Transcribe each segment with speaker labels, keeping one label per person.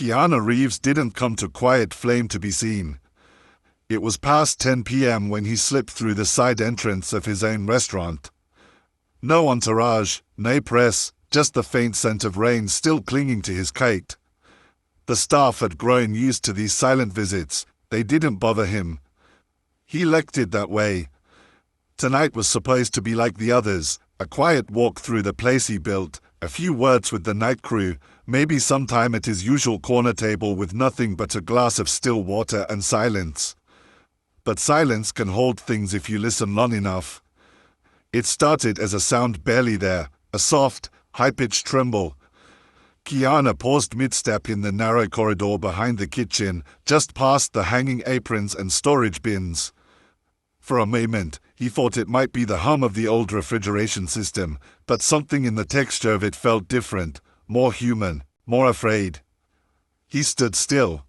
Speaker 1: Keanu Reeves didn't come to Quiet Flame to be seen. It was past 10 p.m. when he slipped through the side entrance of his own restaurant. No entourage, no press, just the faint scent of rain still clinging to his coat. The staff had grown used to these silent visits. They didn't bother him. He liked it that way. Tonight was supposed to be like the others, a quiet walk through the place he built, a few words with the night crew, maybe some time at his usual corner table with nothing but a glass of still water and silence. But silence can hold things if you listen long enough. It started as a sound barely there, a soft, high-pitched tremble. Keanu paused mid-step in the narrow corridor behind the kitchen, just past the hanging aprons and storage bins. For a moment, he thought it might be the hum of the old refrigeration system, but something in the texture of it felt different, more human, more afraid. He stood still.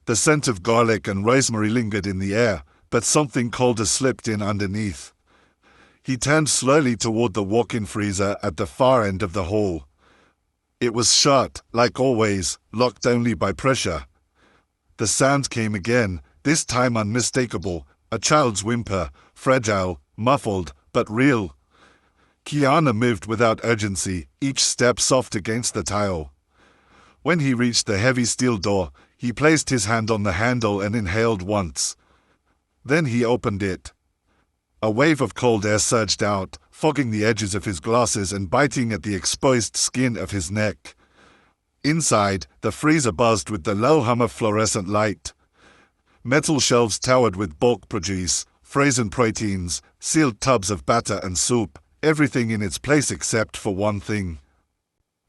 Speaker 1: The scent of garlic and rosemary lingered in the air, but something colder slipped in underneath. He turned slowly toward the walk-in freezer at the far end of the hall. It was shut, like always, locked only by pressure. The sound came again, this time unmistakable, a child's whimper, fragile, muffled, but real. Keanu moved without urgency, each step soft against the tile. When he reached the heavy steel door, he placed his hand on the handle and inhaled once. Then he opened it. A wave of cold air surged out, fogging the edges of his glasses and biting at the exposed skin of his neck. Inside, the freezer buzzed with the low hum of fluorescent light. Metal shelves towered with bulk produce, frozen proteins, sealed tubs of batter and soup, everything in its place except for one thing.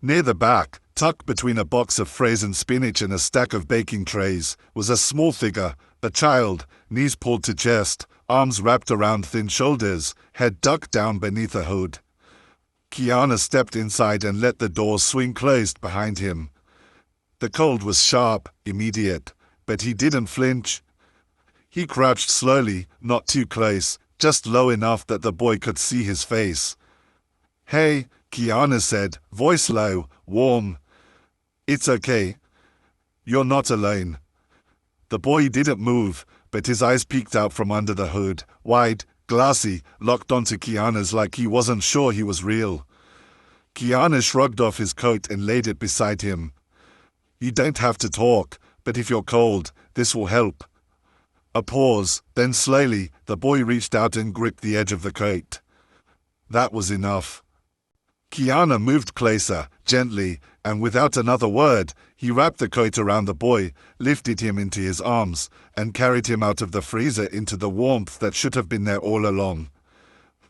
Speaker 1: Near the back, tucked between a box of frozen spinach and a stack of baking trays, was a small figure, a child, knees pulled to chest, arms wrapped around thin shoulders, head ducked down beneath a hood. Keanu stepped inside and let the door swing closed behind him. The cold was sharp, immediate, but he didn't flinch. He crouched slowly, not too close, just low enough that the boy could see his face. "Hey," Keanu said, voice low, warm. "It's okay. You're not alone." The boy didn't move, but his eyes peeked out from under the hood, wide, glassy, locked onto Keanu's like he wasn't sure he was real. Keanu shrugged off his coat and laid it beside him. "You don't have to talk, but if you're cold, this will help." A pause, then slowly, the boy reached out and gripped the edge of the coat. That was enough. Keanu moved closer, gently, and without another word, he wrapped the coat around the boy, lifted him into his arms, and carried him out of the freezer into the warmth that should have been there all along.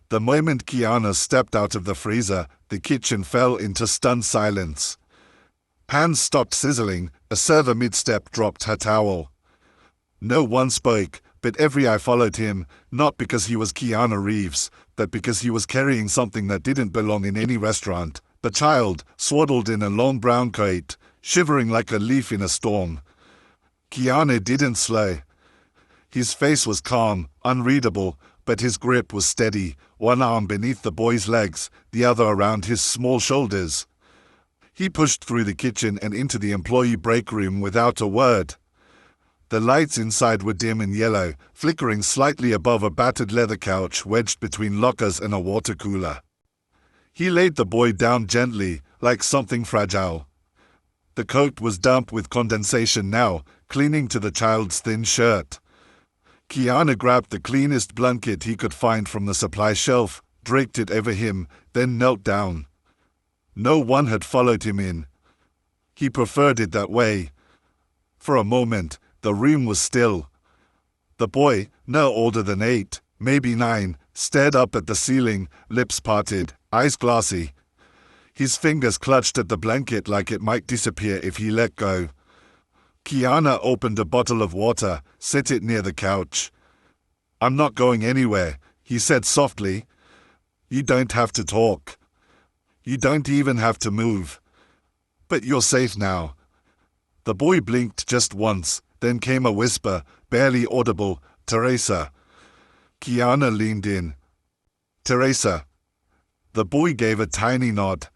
Speaker 1: The moment Keanu stepped out of the freezer, the kitchen fell into stunned silence. Pans stopped sizzling, a server mid-step dropped her towel. No one spoke, but every eye followed him, not because he was Keanu Reeves, but because he was carrying something that didn't belong in any restaurant. The child, swaddled in a long brown coat, shivering like a leaf in a storm. Keanu didn't slow. His face was calm, unreadable, but his grip was steady, one arm beneath the boy's legs, the other around his small shoulders. He pushed through the kitchen and into the employee break room without a word. The lights inside were dim and yellow, flickering slightly above a battered leather couch wedged between lockers and a water cooler. He laid the boy down gently, like something fragile. The coat was damp with condensation now, clinging to the child's thin shirt. Keanu grabbed the cleanest blanket he could find from the supply shelf, draped it over him, then knelt down. No one had followed him in. He preferred it that way. For a moment, the room was still. The boy, no older than 8, maybe 9, stared up at the ceiling, lips parted, eyes glassy. His fingers clutched at the blanket like it might disappear if he let go. Keanu opened a bottle of water, set it near the couch. "I'm not going anywhere," he said softly. "You don't have to talk. You don't even have to move. But you're safe now." The boy blinked just once. Then came a whisper, barely audible, "Teresa." Keanu leaned in. "Teresa." The boy gave a tiny nod.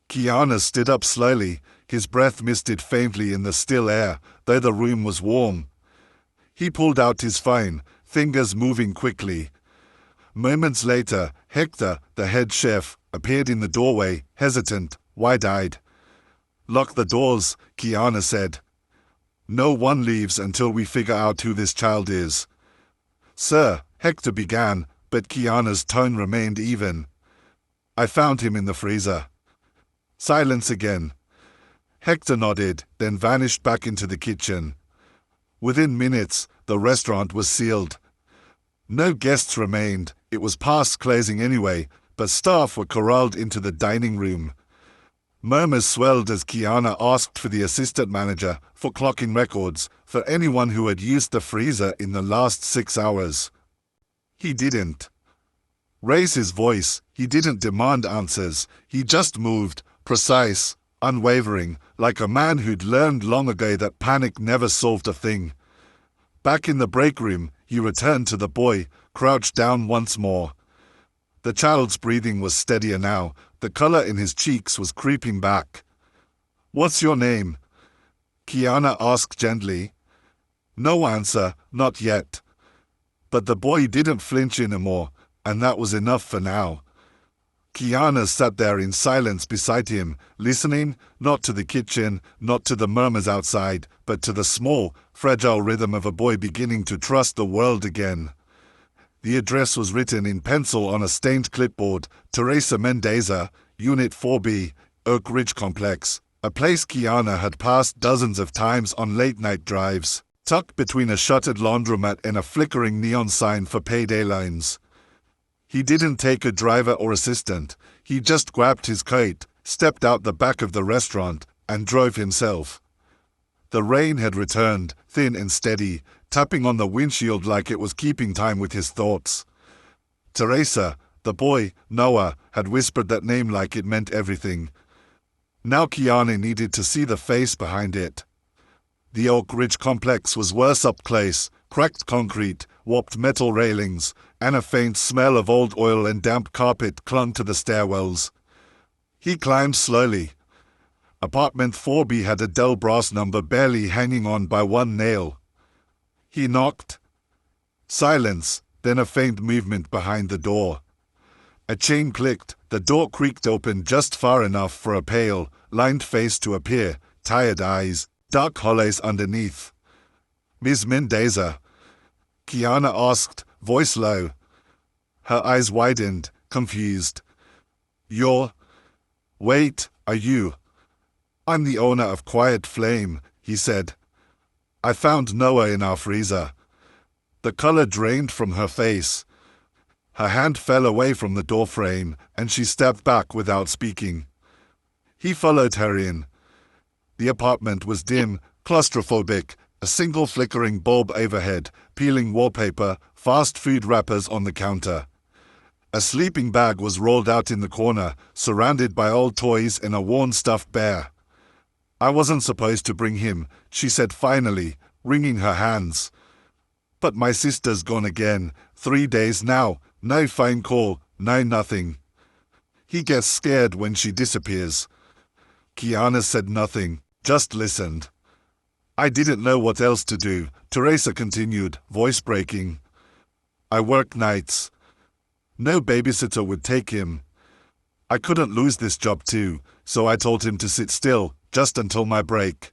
Speaker 1: Keanu stood up slowly, His breath misted faintly in the still air, though the room was warm. He pulled out his phone, fingers moving quickly. Moments later, Hector, the head chef, appeared in the doorway, hesitant, wide-eyed. "Lock the doors," Keanu said. "No one leaves until we figure out who this child is." "Sir," Hector began, but Keanu's tone remained even. "I found him in the freezer." Silence again. Hector nodded, then vanished back into the kitchen. Within minutes, the restaurant was sealed. No guests remained. It was past closing anyway, but staff were corralled into the dining room. Murmurs swelled as Keanu asked for the assistant manager for clocking records for anyone who had used the freezer in the last 6 hours. He didn't raise his voice. He didn't demand answers. He just moved, precise, unwavering, like a man who'd learned long ago that panic never solved a thing. Back in the break room, he returned to the boy, crouched down once more. The child's breathing was steadier now. The color in his cheeks was creeping back. "What's your name?" Keanu asked gently. No answer, not yet. But the boy didn't flinch anymore, and that was enough for now. Keanu sat there in silence beside him, listening, not to the kitchen, not to the murmurs outside, but to the small, fragile rhythm of a boy beginning to trust the world again. The address was written in pencil on a stained clipboard: Teresa Mendoza, Unit 4B, Oak Ridge Complex, a place Keanu had passed dozens of times on late-night drives, tucked between a shuttered laundromat and a flickering neon sign for payday loans. He didn't take a driver or assistant. He just grabbed his coat, stepped out the back of the restaurant, and drove himself. The rain had returned, thin and steady, tapping on the windshield like it was keeping time with his thoughts. Teresa, the boy, Noah, had whispered that name like it meant everything. Now Keanu needed to see the face behind it. The Oak Ridge complex was worse up close: cracked concrete, warped metal railings, and a faint smell of old oil and damp carpet clung to the stairwells. He climbed slowly. Apartment 4B had a dull brass number barely hanging on by one nail. He knocked. Silence, then a faint movement behind the door. A chain clicked, the door creaked open just far enough for a pale, lined face to appear, tired eyes, dark hollows underneath. "Miss Mendoza?" Keanu asked, voice low. Her eyes widened, confused. "You're... Wait, are you?" "I'm the owner of Quiet Flame," he said. "I found Noah in our freezer." The color drained from her face. Her hand fell away from the doorframe, and she stepped back without speaking. He followed her in. The apartment was dim, claustrophobic, a single flickering bulb overhead, peeling wallpaper, fast food wrappers on the counter. A sleeping bag was rolled out in the corner, surrounded by old toys and a worn stuffed bear. "I wasn't supposed to bring him," she said finally, wringing her hands. "But my sister's gone again. 3 days now. No phone call, no nothing. He gets scared when she disappears." Keanu said nothing, just listened. "I didn't know what else to do," Teresa continued, voice breaking. "I work nights. No babysitter would take him. I couldn't lose this job too, so I told him to sit still, just until my break.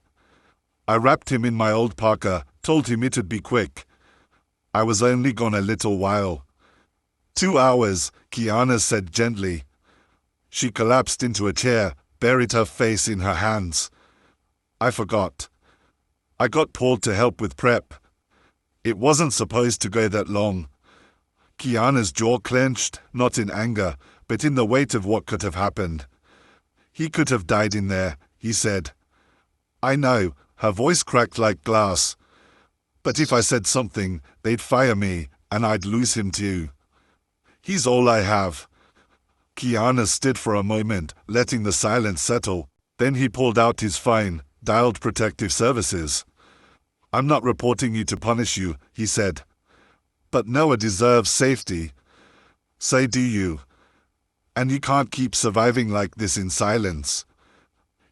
Speaker 1: I wrapped him in my old parka, told him it'd be quick. I was only gone a little while." 2 hours, Keanu said gently. She collapsed into a chair, buried her face in her hands. "I forgot. I got Paul to help with prep. It wasn't supposed to go that long." Keanu's jaw clenched, not in anger, but in the weight of what could have happened. "He could have died in there," he said. "I know," her voice cracked like glass. "But if I said something, they'd fire me, and I'd lose him too. He's all I have." Keanu stood for a moment, letting the silence settle. Then he pulled out his phone, dialed Protective Services. "I'm not reporting you to punish you," he said. "But Noah deserves safety. So do you. And you can't keep surviving like this in silence."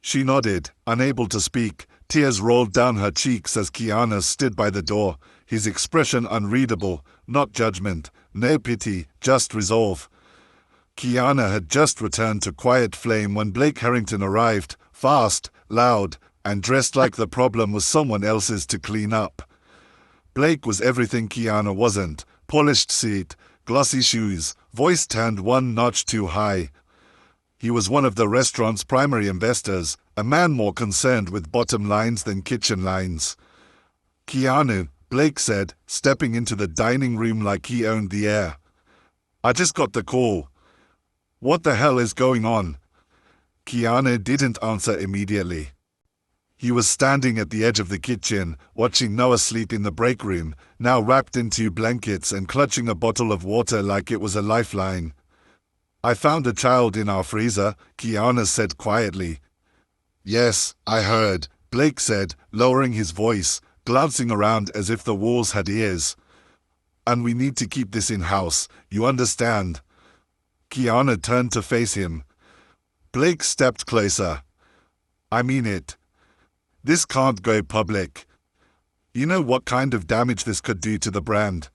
Speaker 1: She nodded, unable to speak. Tears rolled down her cheeks as Keanu stood by the door, his expression unreadable, not judgment, no pity, just resolve. Keanu had just returned to Quiet Flame when Blake Harrington arrived, fast, loud, and dressed like the problem was someone else's to clean up. Blake was everything Keanu wasn't: polished seat, glossy shoes, voice turned one notch too high. He was one of the restaurant's primary investors, a man more concerned with bottom lines than kitchen lines. "Keanu," Blake said, stepping into the dining room like he owned the air. "I just got the call." "What the hell is going on?" Keanu didn't answer immediately. He was standing at the edge of the kitchen, watching Noah sleep in the break room, now wrapped in 2 blankets and clutching a bottle of water like it was a lifeline. "I found a child in our freezer," Keanu said quietly. "Yes, I heard," Blake said, lowering his voice, glancing around as if the walls had ears. "And we need to keep this in-house, you understand?" Keanu turned to face him. Blake stepped closer. "I mean it. This can't go public. You know what kind of damage this could do to the brand?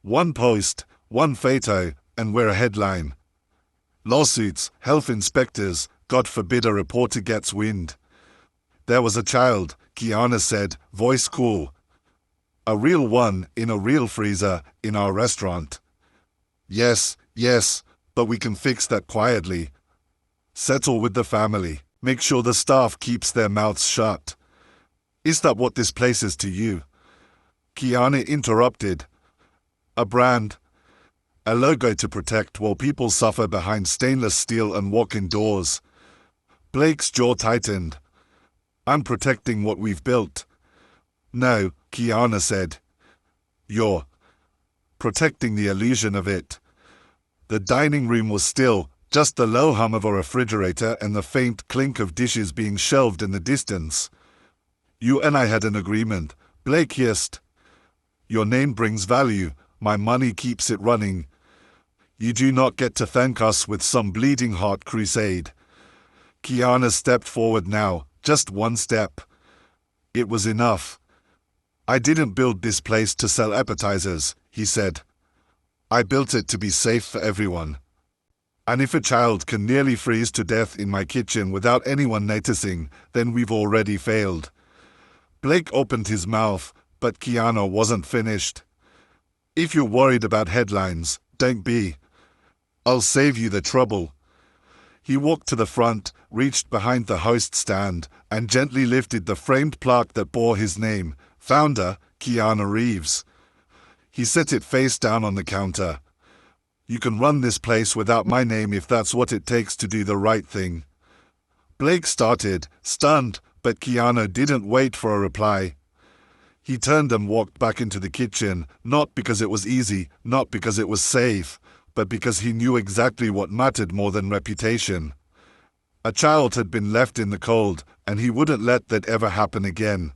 Speaker 1: One post, one photo, and we're a headline. Lawsuits, health inspectors, God forbid a reporter gets wind." "There was a child," Keanu said, voice cool. "A real one, in a real freezer, in our restaurant." Yes, but we can fix that quietly. Settle with the family. Make sure the staff keeps their mouths shut." "Is that what this place is to you?" Keanu interrupted. "A brand. A logo to protect while people suffer behind stainless steel and walk indoors." Blake's jaw tightened. "I'm protecting what we've built." "No," Keanu said. "You're protecting the illusion of it." The dining room was still, just the low hum of a refrigerator and the faint clink of dishes being shelved in the distance. "You and I had an agreement," Blake hissed. "Your name brings value. My money keeps it running. You do not get to thank us with some bleeding heart crusade." Keanu stepped forward now, just one step. It was enough. "I didn't build this place to sell appetizers," he said. "I built it to be safe for everyone. And if a child can nearly freeze to death in my kitchen without anyone noticing, then we've already failed." Blake opened his mouth, but Keanu wasn't finished. "If you're worried about headlines, don't be. I'll save you the trouble." He walked to the front, reached behind the host stand, and gently lifted the framed plaque that bore his name, founder, Keanu Reeves. He set it face down on the counter. "You can run this place without my name if that's what it takes to do the right thing." Blake started, stunned, but Keanu didn't wait for a reply. He turned and walked back into the kitchen, not because it was easy, not because it was safe, but because he knew exactly what mattered more than reputation. A child had been left in the cold, and he wouldn't let that ever happen again.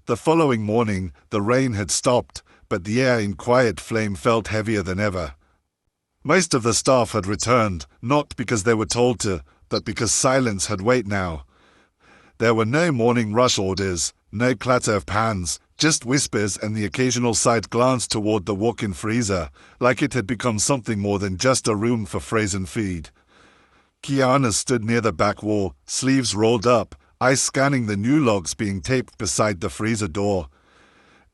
Speaker 1: The following morning, the rain had stopped, but the air in Quiet Flame felt heavier than ever. Most of the staff had returned, not because they were told to, but because silence had weight now. There were no morning rush orders, no clatter of pans, just whispers and the occasional side glance toward the walk-in freezer, like it had become something more than just a room for frozen food. Keanu stood near the back wall, sleeves rolled up, eyes scanning the new logs being taped beside the freezer door.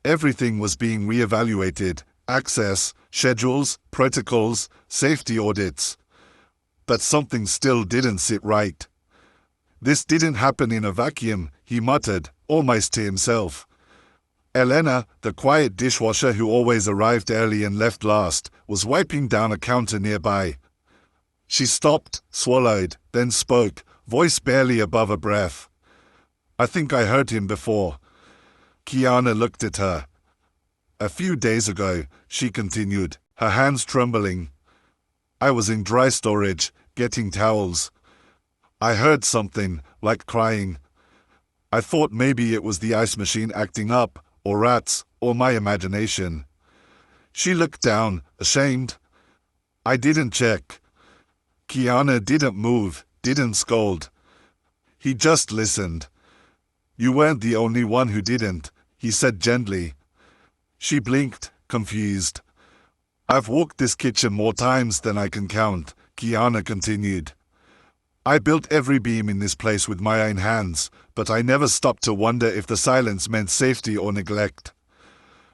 Speaker 1: Everything was being reevaluated: access, schedules, protocols, safety audits. But something still didn't sit right. "This didn't happen in a vacuum," he muttered, almost to himself. Elena, the quiet dishwasher who always arrived early and left last, was wiping down a counter nearby. She stopped, swallowed, then spoke, voice barely above a breath. "I think I heard him before." Keanu looked at her. "A few days ago," she continued, her hands trembling. "I was in dry storage, getting towels. I heard something, like crying. I thought maybe it was the ice machine acting up, or rats, or my imagination." She looked down, ashamed. "I didn't check." Keanu didn't move, didn't scold. He just listened. You weren't the only one who didn't, he said gently. She blinked, confused. I've walked this kitchen more times than I can count, Keanu continued. I built every beam in this place with my own hands, but I never stopped to wonder if the silence meant safety or neglect.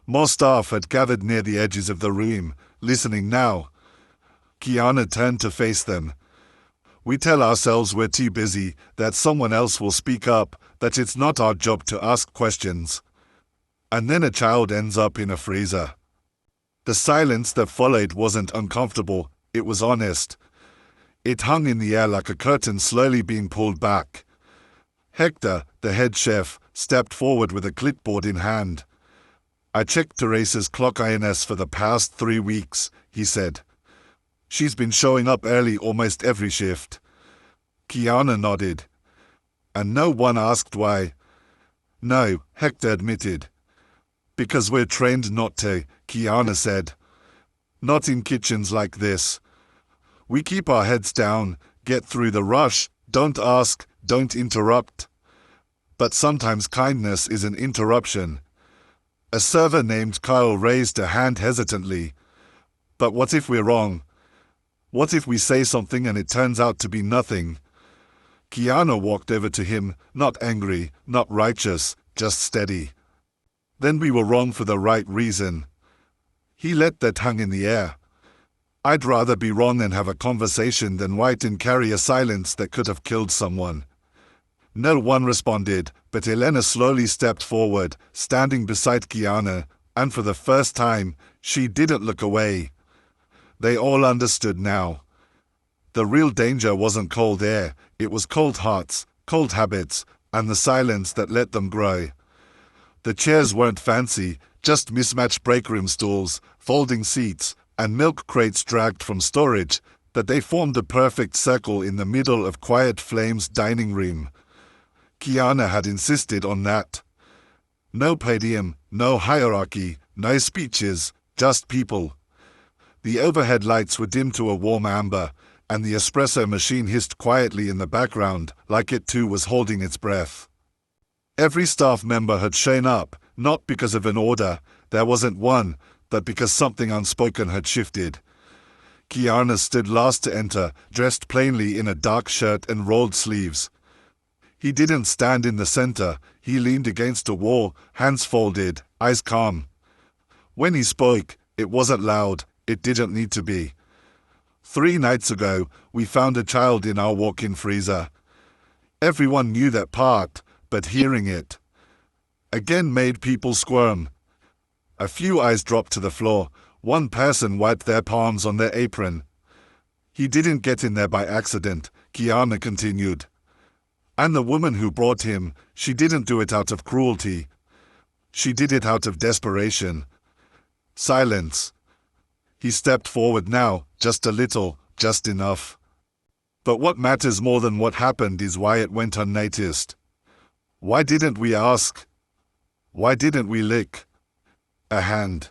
Speaker 1: More staff had gathered near the edges of the room, listening now. Keanu turned to face them. We tell ourselves we're too busy, that someone else will speak up, that it's not our job to ask questions. And then a child ends up in a freezer. The silence that followed wasn't uncomfortable, it was honest. It hung in the air like a curtain slowly being pulled back. Hector, the head chef, stepped forward with a clipboard in hand. I checked Teresa's clock INS for the past 3 weeks, he said. She's been showing up early almost every shift. Keanu nodded. And no one asked why. No, Hector admitted. Because we're trained not to, Keanu said. Not in kitchens like this. We keep our heads down, get through the rush, don't ask, don't interrupt. But sometimes kindness is an interruption. A server named Kyle raised a hand hesitantly. But what if we're wrong? What if we say something and it turns out to be nothing? Keanu walked over to him, not angry, not righteous, just steady. Then we were wrong for the right reason. He let that hang in the air. I'd rather be wrong and have a conversation than wait and carry a silence that could have killed someone. No one responded, but Elena slowly stepped forward, standing beside Keanu, and for the first time, she didn't look away. They all understood now. The real danger wasn't cold air, it was cold hearts, cold habits, and the silence that let them grow. The chairs weren't fancy, just mismatched breakroom stools, folding seats, and milk crates dragged from storage, but they formed a perfect circle in the middle of Quiet Flame's dining room. Keanu had insisted on that. No podium, no hierarchy, no speeches, just people. The overhead lights were dimmed to a warm amber, and the espresso machine hissed quietly in the background, like it too was holding its breath. Every staff member had shown up, not because of an order, there wasn't one, but because something unspoken had shifted. Keanu stood last to enter, dressed plainly in a dark shirt and rolled sleeves. He didn't stand in the center, he leaned against a wall, hands folded, eyes calm. When he spoke, it wasn't loud, it didn't need to be. 3 nights ago, we found a child in our walk-in freezer. Everyone knew that part, but hearing it again made people squirm. A few eyes dropped to the floor. One person wiped their palms on their apron. He didn't get in there by accident, Keanu continued. And the woman who brought him, she didn't do it out of cruelty. She did it out of desperation. Silence. He stepped forward now, just a little, just enough. But what matters more than what happened is why it went unnoticed. Why didn't we ask? Why didn't we lick a hand?